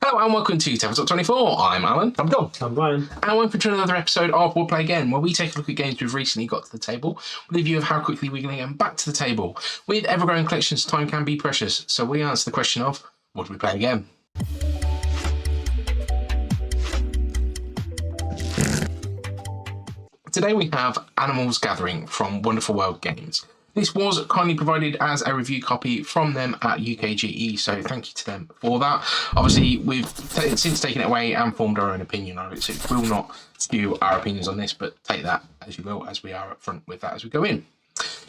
Hello and welcome to Tabletop 24. I'm Alan. I'm John. I'm Brian. And welcome to another episode of We'll Play Again, where we take a look at games we've recently got to the table with a view of how quickly we're going to get them back to the table. With ever-growing collections, time can be precious, so we answer the question of, what do we play again? Today we have Animals Gathering from Wonderful World Games. This was kindly provided as a review copy from them at UKGE, so thank you to them for that. Obviously, we've since taken it away and formed our own opinion on it, so it will not skew our opinions on this, but take that as you will, as we are up front with that as we go in.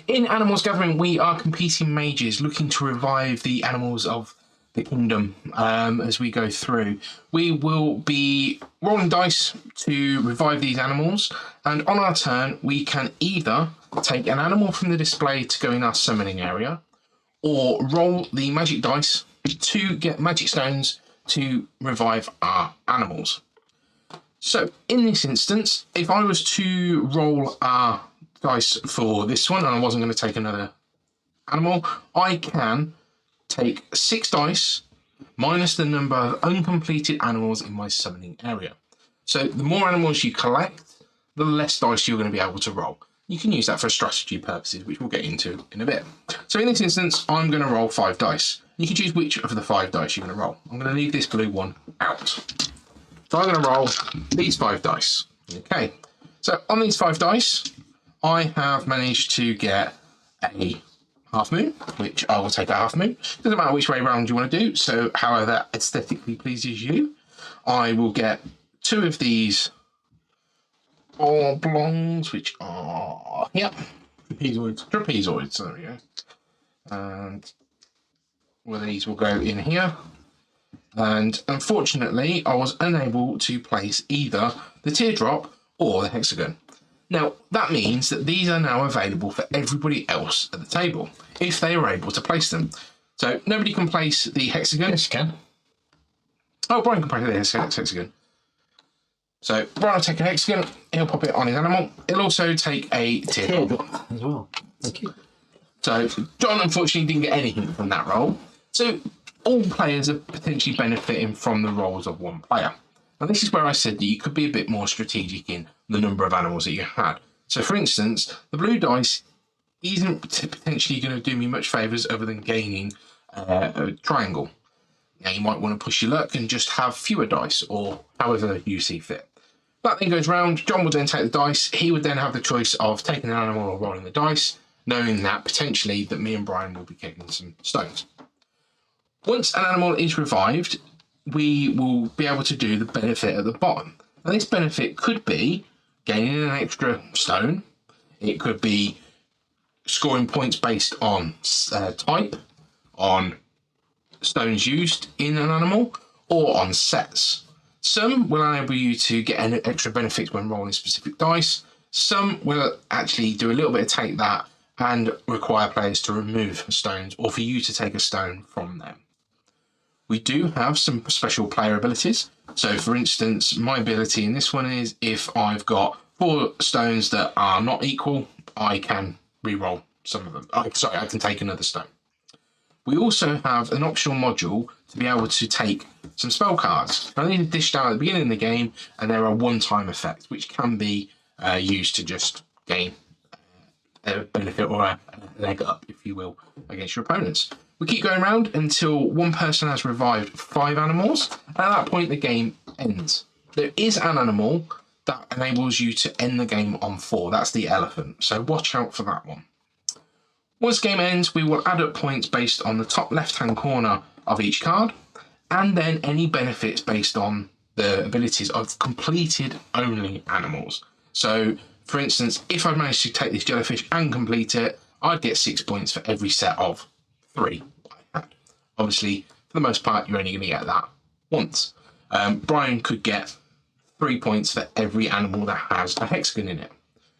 In Animals Gathering, we are competing mages looking to revive the animals of the kingdom as we go through. We will be rolling dice to revive these animals, and on our turn, we can either take an animal from the display to go in our summoning area, or roll the magic dice to get magic stones to revive our animals. So in this instance, if I was to roll our dice for this one and I wasn't going to take another animal, I can take 6 dice minus the number of uncompleted animals in my summoning area. So the more animals you collect, the less dice you're going to be able to roll. You can use that for strategy purposes, which we'll get into in a bit. So in this instance, I'm going to roll 5 dice. You can choose which of the 5 dice you're going to roll. I'm going to leave this blue one out. So I'm going to roll these 5 dice. Okay, so on these 5 dice, I have managed to get a half moon, which I will take a half moon. Doesn't matter which way round you want to do, so however that aesthetically pleases you. I will get 2 of these oblongs, which are trapezoids, there we go. And well, these will go in here. And unfortunately, I was unable to place either the teardrop or the hexagon. Now, that means that these are now available for everybody else at the table, if they were able to place them. So nobody can place the hexagon. Yes, you can. Oh, Brian can place the hexagon. So Brian will take a hexagon, he'll pop it on his animal. He'll also take a teardrop as well. Thank you. So John unfortunately didn't get anything from that roll. So all players are potentially benefiting from the rolls of one player. Now this is where I said that you could be a bit more strategic in the number of animals that you had. So for instance, the blue dice isn't potentially going to do me much favours other than gaining a triangle. Now you might want to push your luck and just have fewer dice, or however you see fit. That then goes round. John would then take the dice. He would then have the choice of taking an animal or rolling the dice, knowing that potentially that me and Brian will be kicking some stones. Once an animal is revived, we will be able to do the benefit at the bottom. And this benefit could be gaining an extra stone. It could be scoring points based on type, on stones used in an animal, or on sets. Some will enable you to get an extra benefits when rolling specific dice. Some will actually do a little bit of take that and require players to remove stones or for you to take a stone from them. We do have some special player abilities. So for instance, my ability in this one is if I've got 4 stones that are not equal, I can re-roll some of them. I can take another stone. We also have an optional module to be able to take some spell cards. Now, these are dished out at the beginning of the game, and they're a one-time effect, which can be used to just gain a benefit or a leg up, if you will, against your opponents. We keep going around until one person has revived 5 animals, and at that point the game ends. There is an animal that enables you to end the game on 4. That's the elephant, so watch out for that one. Once the game ends, we will add up points based on the top left-hand corner of each card, and then any benefits based on the abilities of completed only animals. So, for instance, if I'd managed to take this jellyfish and complete it, I'd get 6 points for every set of 3 I had. Obviously, for the most part, you're only going to get that once. Brian could get 3 points for every animal that has a hexagon in it.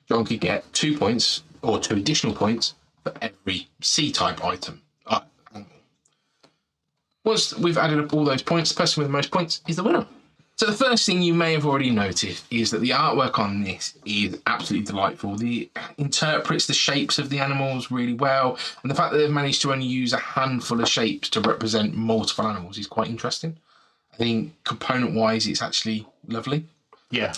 John could get 2 points, or 2 additional points, for every C-type item. Once we've added up all those points, the person with the most points is the winner. So the first thing you may have already noticed is that the artwork on this is absolutely delightful. It interprets the shapes of the animals really well, and the fact that they've managed to only use a handful of shapes to represent multiple animals is quite interesting. I think component-wise, it's actually lovely. Yeah,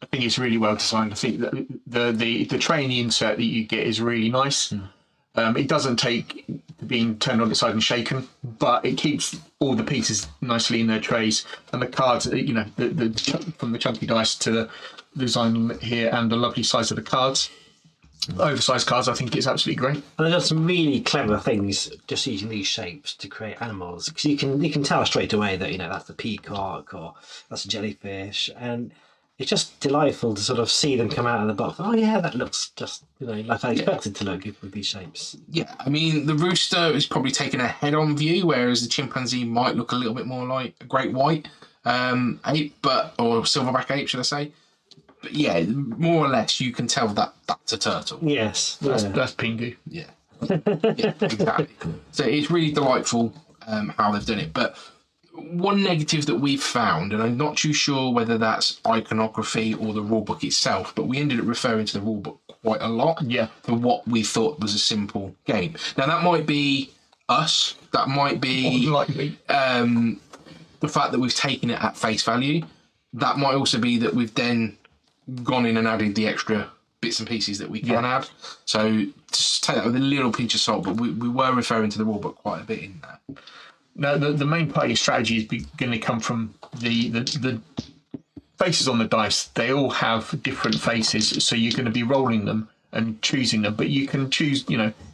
I think it's really well designed. I think that the trainee insert that you get is really nice. It doesn't take being turned on its side and shaken, but it keeps all the pieces nicely in their trays. And the cards, from the chunky dice to the design here and the lovely size of the cards, oversized cards, I think it's absolutely great. And they've done some really clever things just using these shapes to create animals, because you can tell straight away that that's a peacock or that's a jellyfish, and it's just delightful to sort of see them come out of the box. Oh yeah, that looks just like I expected to look with these shapes. Yeah, I mean the rooster is probably taking a head-on view, whereas the chimpanzee might look a little bit more like a great white ape, or silverback ape, should I say? But yeah, more or less, you can tell that that's a turtle. Yes, That's Pingu. Yeah, yeah, exactly. So it's really delightful how they've done it. But one negative that we've found, and I'm not too sure whether that's iconography or the rulebook itself, but we ended up referring to the rulebook quite a lot for what we thought was a simple game. Now, that might be us. That might be the fact that we've taken it at face value. That might also be that we've then gone in and added the extra bits and pieces that we can add. So just take that with a little pinch of salt, but we were referring to the rulebook quite a bit in that. Now, the main part of your strategy is going to come from the faces on the dice. They all have different faces, so you're going to be rolling them and choosing them. But you can choose,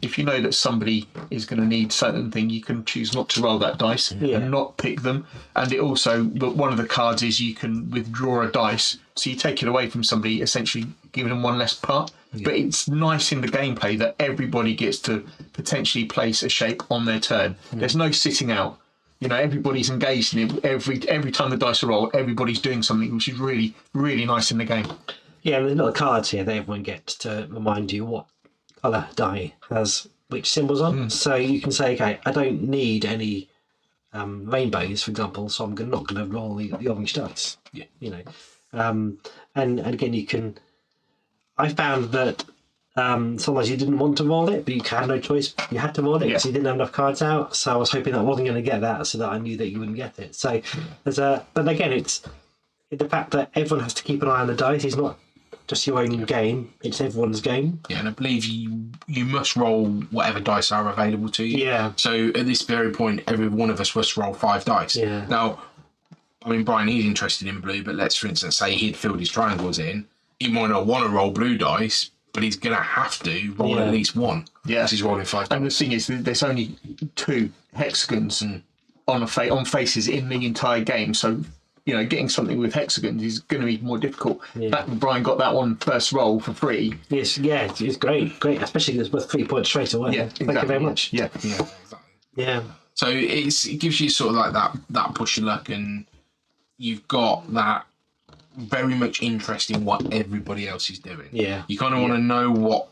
if you know that somebody is going to need certain thing, you can choose not to roll that dice and not pick them. And it also, but one of the cards is you can withdraw a dice, so you take it away from somebody, essentially giving them one less part. But it's nice in the gameplay that everybody gets to potentially place a shape on their turn. There's no sitting out. Everybody's engaged in it. Every time the dice are rolled, everybody's doing something, which is really, really nice in the game. Yeah, and there's little cards here that everyone gets to remind you what colour die has which symbols on. So you can say, okay, I don't need any rainbows, for example, so I'm not going to roll the orange dice. Yeah. And again, you can. I found that sometimes you didn't want to roll it, but you had no choice. You had to roll it because you didn't have enough cards out. So I was hoping that I wasn't going to get that, so that I knew that you wouldn't get it. So but again, it's the fact that everyone has to keep an eye on the dice. It's not just your own game; it's everyone's game. Yeah, and I believe you must roll whatever dice are available to you. Yeah. So at this very point, every one of us must roll 5 dice. Yeah. Now, I mean, Brian, he's interested in blue, but let's, for instance, say he'd filled his triangles in. He might not want to roll blue dice, but he's going to have to roll at least one. Yeah. He's rolling 5 dice. And the thing is, there's only 2 hexagons on faces in the entire game. So, getting something with hexagons is going to be more difficult. Yeah. Brian got that one first roll for free. Yes, yeah, it's great, especially because it's worth 3 points straight away. Yeah, exactly. Thank you very much. Yeah, exactly. Yeah. So it gives you sort of like that push of luck, and you've got that very much interest in what everybody else is doing. Yeah. You kind of want to know what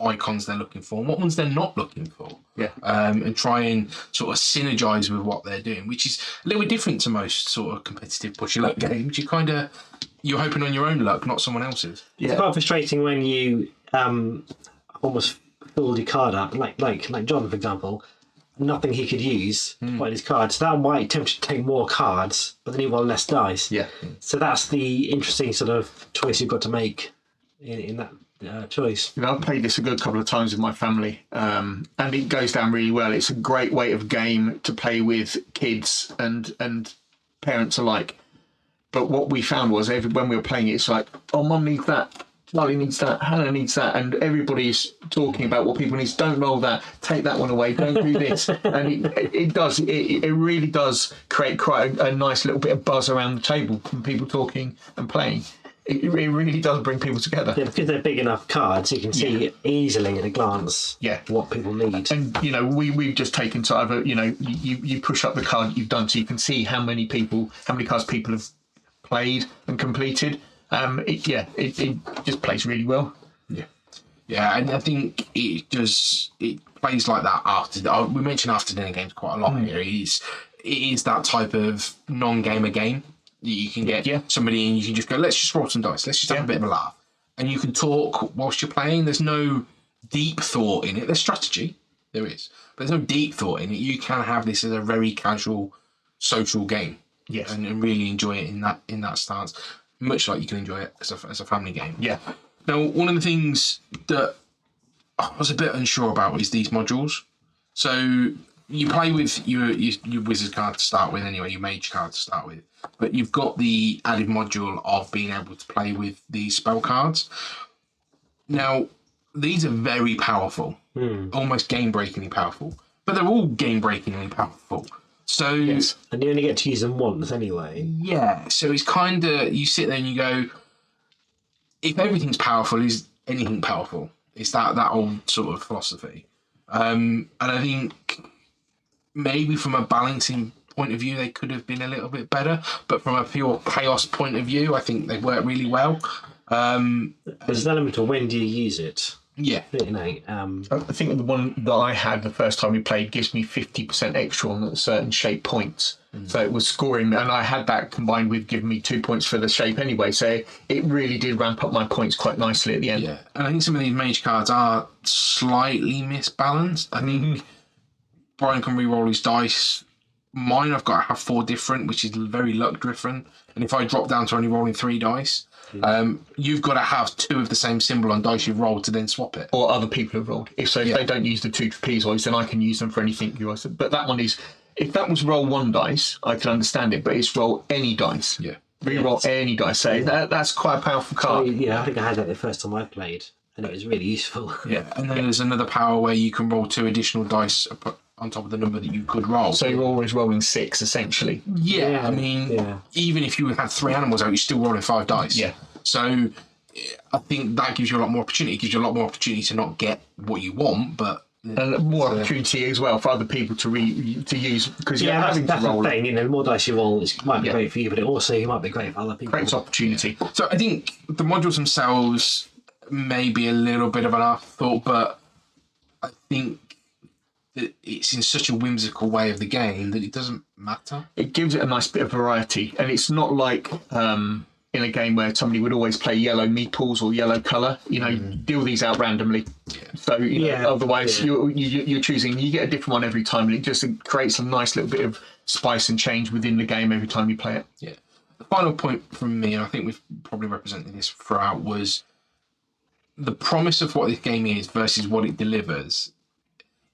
icons they're looking for and what ones they're not looking for. Yeah. And try and sort of synergize with what they're doing, which is a little bit different to most sort of competitive push your luck games. You're hoping on your own luck, not someone else's. Yeah. It's quite frustrating when you almost filled your card up, like John, for example. Nothing he could use to put in his card. So that might tempt you to take more cards, but then you roll less dice. Yeah. So that's the interesting sort of choice you've got to make in that choice. I've played this a good couple of times with my family, and it goes down really well. It's a great way of game to play with kids and parents alike. But what we found was when we were playing it, it's like, oh, Mum needs that. Charlie needs that, Hannah needs that, and everybody's talking about what people need. Don't roll that, take that one away, don't do this. And it really does create quite a nice little bit of buzz around the table from people talking and playing. It really does bring people together. Yeah, because they're big enough cards, you can see easily at a glance what people need. And, we've just taken to either, you push up the card you've done so you can see how many cards people have played and completed. It just plays really well. Yeah, and I think it plays like that after. We mentioned after dinner games quite a lot here. It is that type of non-gamer game. You can get somebody and you can just go, let's just roll some dice, let's just have a bit of a laugh, and you can talk whilst you're playing. There's no deep thought in it. There's strategy, there is, but there's no deep thought in it. You can have this as a very casual social game. Yes. and really enjoy it in that stance, much like you can enjoy it as a family game. Yeah. Now, one of the things that I was a bit unsure about is these modules. So you play with your wizard card to start with anyway, your mage card to start with, but you've got the added module of being able to play with these spell cards. Now, these are very powerful, almost game-breakingly powerful, but they're all game-breakingly powerful. So, Yes. And you only get to use them once anyway. yeah, so it's kind of, you sit there and you go, if everything's powerful, is anything powerful? It's that old sort of philosophy. And I think maybe from a balancing point of view, they could have been a little bit better, but from a pure chaos point of view, I think they work really well. There's an element of when do you use it? Yeah. You know, I think the one that I had the first time we played gives me 50% extra on certain shape points. So it was scoring, and I had that combined with giving me 2 points for the shape anyway. So it really did ramp up my points quite nicely at the end. Yeah, and I think some of these mage cards are slightly misbalanced. I think Brian can re-roll his dice. Mine, I've got to have 4 different, which is very luck driven. And if I drop down to only rolling 3 dice, you've got to have 2 of the same symbol on dice you've rolled to then swap it. Or other people have rolled. If they don't use the 2 trapezoids, then I can use them for anything you want. But that one is, if that was roll 1 dice, I can understand it. But it's roll any dice. Yeah. Re-roll any dice. So that's quite a powerful card. yeah, I think I had that the first time I played, and it was really useful. Yeah, and then there's another power where you can roll 2 additional dice on top of the number that you could roll. So you're always rolling 6, essentially. Yeah, I mean, even if you had 3 animals out, you're still rolling 5 dice. Yeah. So I think that gives you a lot more opportunity. It gives you a lot more opportunity to not get what you want, but And more opportunity as well for other people to use, because you're having that's to roll. the thing. You know, the more dice you roll, it might be great for you, but it also might be great for other people. Creates opportunity. So I think the modules themselves may be a little bit of an afterthought, but I think that it's in such a whimsical way of the game that it doesn't matter. It gives it a nice bit of variety, and it's not like in a game where somebody would always play yellow meeples or yellow colour. You know, deal these out randomly. So otherwise you're choosing. You get a different one every time, and it just creates a nice little bit of spice and change within the game every time you play it. Yeah. The final point from me, and I think we've probably represented this throughout, was the promise of what this game is versus what it delivers.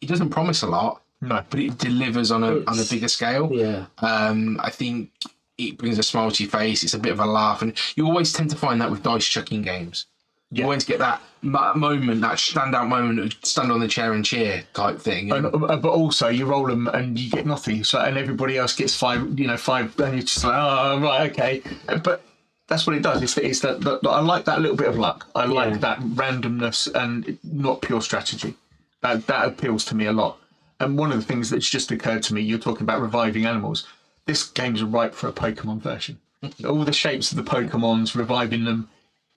It doesn't promise a lot, No. but it delivers on a bigger scale. Yeah. I think it brings a smile to your face. It's a bit of a laugh, and you always tend to find that with dice chucking games. You always get that moment, that standout moment of stand on the chair and cheer type thing. But also you roll them and you get nothing. So and everybody else gets 5. You know, 5, and you're just like, oh right, okay. But that's what it does. It's that I like that little bit of luck. I like that randomness and not pure strategy. That appeals to me a lot. And one of the things that's just occurred to me, you're talking about reviving animals. This game's ripe for a Pokemon version. All the shapes of the Pokemons, reviving them.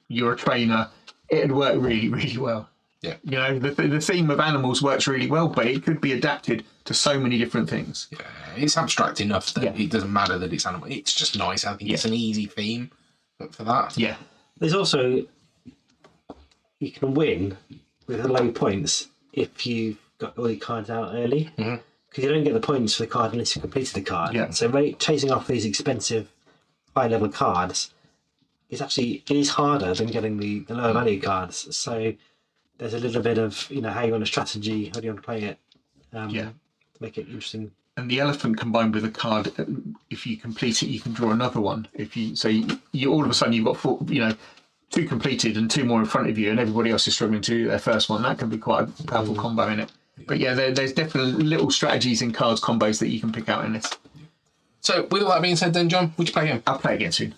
You're a trainer. It'd work really, really well. Yeah. You know, the theme of animals works really well, but it could be adapted to so many different things. Yeah, it's abstract enough that it doesn't matter that it's animal. It's just nice. I think it's an easy theme for that. Yeah. There's also, you can win with low points if you've got all your cards out early, because you don't get the points for the card unless you completed the card. Yeah. So chasing off these expensive high level cards is harder than getting the lower value cards. So there's a little bit of how you want to strategy, how do you want to play it, to make it interesting. And the elephant combined with a card, if you complete it, you can draw another one. If you all of a sudden you've got 4, 2 completed and 2 more in front of you, and everybody else is struggling to do their first one. That can be quite a powerful combo in it. But yeah, there's definitely little strategies in cards combos that you can pick out in this. So with all that being said, then John, would you play again? I'll play again soon.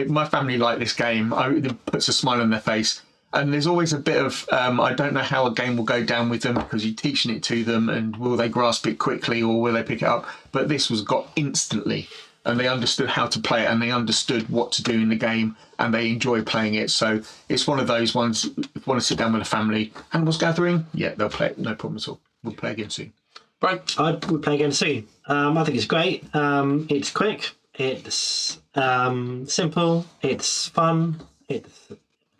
My family like this game. It puts a smile on their face. And there's always a bit of, I don't know how a game will go down with them because you're teaching it to them, and will they grasp it quickly or will they pick it up? But this was got instantly, and they understood how to play it, and they understood what to do in the game, and they enjoy playing it. So it's one of those ones, if you want to sit down with a family, Animals Gathering, they'll play it, no problem at all. We'll play again soon. Right. We'll play again soon. I think it's great. It's quick. It's simple. It's fun. It's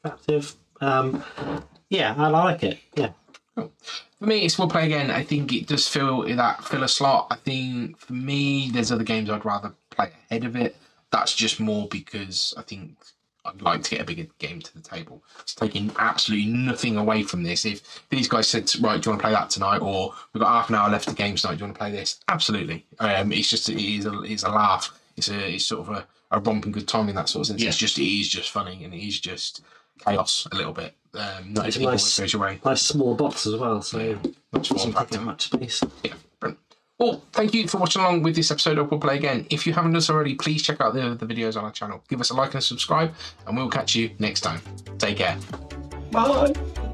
attractive. I like it. Yeah. Cool. For me, it's we'll play again. I think it does fill that filler slot. I think for me, there's other games I'd rather play ahead of it. That's just more because I think I'd like to get a bigger game to the table. It's taking absolutely nothing away from this. If these guys said, right, do you want to play that tonight? Or we've got half an hour left of games tonight, do you want to play this? Absolutely. It's just, it is a laugh. It's sort of a romping good time in that sort of sense. Yeah. It is just funny, and it is just chaos a little bit. Not It's a everything always goes your way. nice small box as well, so Much it more doesn't take factor. up much space. Yeah, brilliant. Well, thank you for watching along with this episode of We'll Play Again. If you haven't done so already, please check out the videos on our channel. Give us a like and a subscribe, and we'll catch you next time. Take care. Bye.